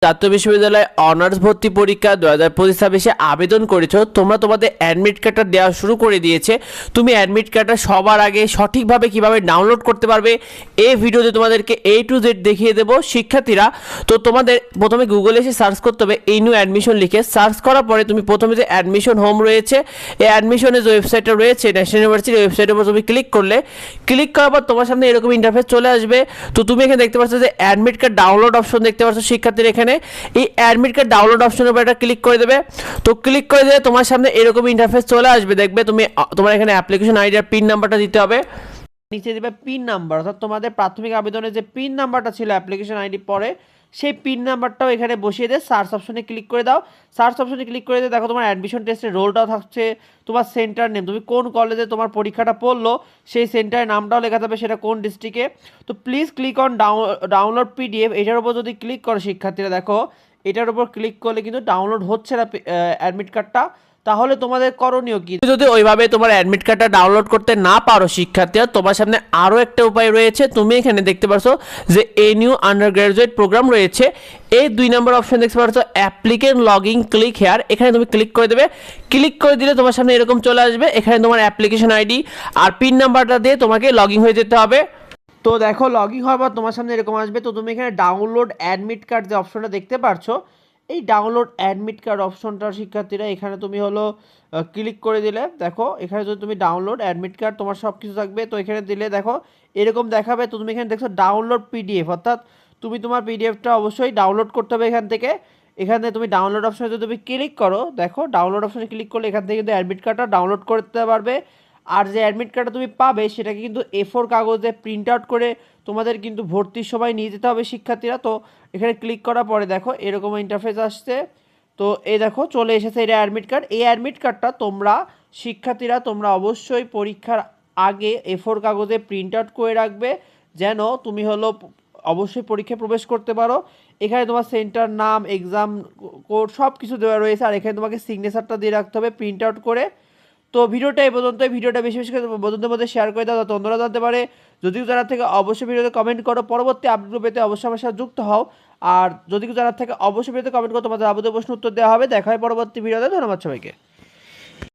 জাতীয় বিশ্ববিদ্যালয়ে অনার্স ভর্তি পরীক্ষা 2025-26 আবেদন করেছো, তোমরা তোমাদের অ্যাডমিট কার্ডটা দেওয়া শুরু করে দিয়েছে। তুমি অ্যাডমিট কার্ডটা সবার আগে সঠিকভাবে কিভাবে ডাউনলোড করতে পারবে এই ভিডিওতে তোমাদেরকে A to Z দেখিয়ে দেবো শিক্ষার্থীরা। তো তোমাদের প্রথমে গুগলে এসে সার্চ করতে হবে এই নিউ অ্যাডমিশন লিখে। সার্চ করার পরে তুমি প্রথমে যে অ্যাডমিশন হোম রয়েছে, এই অ্যাডমিশনের যে ওয়েবসাইটটা রয়েছে ন্যাশনাল ইউনিভার্সিটির ওয়েবসাইটের উপর তুমি ক্লিক করলে, ক্লিক করার পর তোমার সামনে এরকম ইন্টারফেস চলে আসবে। তো তুমি এখানে দেখতে পাচ্ছ যে অ্যাডমিট কার্ড ডাউনলোড অপশন দেখতে পাচ্ছ শিক্ষার্থীরা। এখানে এই অ্যাডমিট কার্ড ডাউনলোড অপশনের উপর একটা ক্লিক করে দেবে। তো ক্লিক করে দিলে তোমার সামনে এরকম ইন্টারফেস চলে আসবে। দেখবে তুমি তোমার এখানে অ্যাপ্লিকেশন আইডি আর পিন নাম্বারটা দিতে হবে। নিচে দেবে পিন নাম্বার, অর্থাৎ তোমাদের প্রাথমিক আবেদনের যে পিন নাম্বারটা ছিল অ্যাপ্লিকেশন আইডি পরে, সেই পিন নাম্বারটাও এখানে বসিয়ে দিয়ে সার্চ অপশনে ক্লিক করে দাও। সার্চ অপশনে ক্লিক করে দিয়ে দেখো তোমার অ্যাডমিশন টেস্টের রোলটাও থাকছে, তোমার সেন্টার নেম, তুমি কোন কলেজে তোমার পরীক্ষাটা পড়লো সেই সেন্টারের নামটাও লেখা যাবে, সেটা কোন ডিস্ট্রিক্টে। তো please click on download PDF. এটার উপর যদি ক্লিক করো শিক্ষার্থীরা, দেখো এটার উপর ক্লিক করলে কিন্তু ডাউনলোড হচ্ছে না অ্যাডমিট কার্ডটা। তাহলে তোমাদের করণীয় কি? যদি ওইভাবে তোমার অ্যাডমিট কার্ডটা ডাউনলোড করতে না পারো শিক্ষার্থীরা, তোমার সামনে আরও একটা উপায় রয়েছে। তুমি এখানে দেখতে পাচ্ছ যে এনইউ আন্ডার গ্রাজুয়েট প্রোগ্রাম রয়েছে, এই 2 নম্বর অপশন দেখতে পাচ্ছ অ্যাপ্লিকেন্ট লগইন ক্লিক হেয়ার। এখানে তুমি ক্লিক করে দেবে। ক্লিক করে দিলে তোমার সামনে এরকম চলে আসবে। এখানে তোমার অ্যাপ্লিকেশন আইডি আর পিন নাম্বারটা দিয়ে তোমাকে লগইন হয়ে যেতে হবে। তো দেখো লগইন হওয়ার পর তোমার সামনে এরকম আসবে। তো তুমি এখানে ডাউনলোড অ্যাডমিট কার্ড যে অপশনটা দেখতে পারছো, এই ডাউনলোড অ্যাডমিট কার্ড অপশনটা শিক্ষার্থীরা এখানে তুমি হলো ক্লিক করে দিলে, দেখো এখানে যদি তুমি ডাউনলোড অ্যাডমিট কার্ড তোমার সব কিছু থাকবে। তো এখানে দিলে দেখো এরকম দেখাবে। তো তুমি এখানে দেখছো ডাউনলোড পিডিএফ, অর্থাৎ তুমি তোমার পিডিএফটা অবশ্যই ডাউনলোড করতে হবে এখান থেকে। এখানে তুমি ডাউনলোড অপশনে যদি তুমি ক্লিক করো, দেখো ডাউনলোড অপশনে ক্লিক করলে এখান থেকে কিন্তু অ্যাডমিট কার্ডটা ডাউনলোড করতে পারবে। আর যে অ্যাডমিট কার্ডটা তুমি পাবে সেটাকে কিন্তু A4 কাগজে প্রিন্ট আউট করে তোমাদের কিন্তু ভর্তির সময় নিয়ে যেতে হবে শিক্ষার্থীরা। তো এখানে ক্লিক করার পরে দেখো এরকম ইন্টারফেস আসছে। তো এই দেখো চলে এসেছে এটা অ্যাডমিট কার্ড। এই অ্যাডমিট কার্ডটা তোমরা শিক্ষার্থীরা তোমরা অবশ্যই পরীক্ষার আগে A4 কাগজে প্রিন্ট আউট করে রাখবে, যেন তুমি হলো অবশ্যই পরীক্ষায় প্রবেশ করতে পারো। এখানে তোমার সেন্টার নাম, এক্সাম কোড সব কিছু দেওয়া রয়েছে। আর এখানে তোমাকে সিগনেচারটা দিয়ে রাখতে হবে প্রিন্ট আউট করে। তো ভিডিওটা এই পর্যন্ত। ভিডিওটা বেশি বেশি করে বন্ধুদের মধ্যে শেয়ার করে দাও, যাতে অন্যরা জানতে পারে। যদিও জানার থেকে অবশ্যই ভিডিওতে কমেন্ট করো। পরবর্তী আপডেট পেতে অবশ্যই আমার সাথে যুক্ত হও। আর যদি জানার থেকে অবশ্যই ভিডিওতে কমেন্ট করো, তোমাদের যাবতীয় প্রশ্ন উত্তর দেওয়া হবে। দেখা হয় পরবর্তী ভিডিওতে। ধন্যবাদ সবাইকে।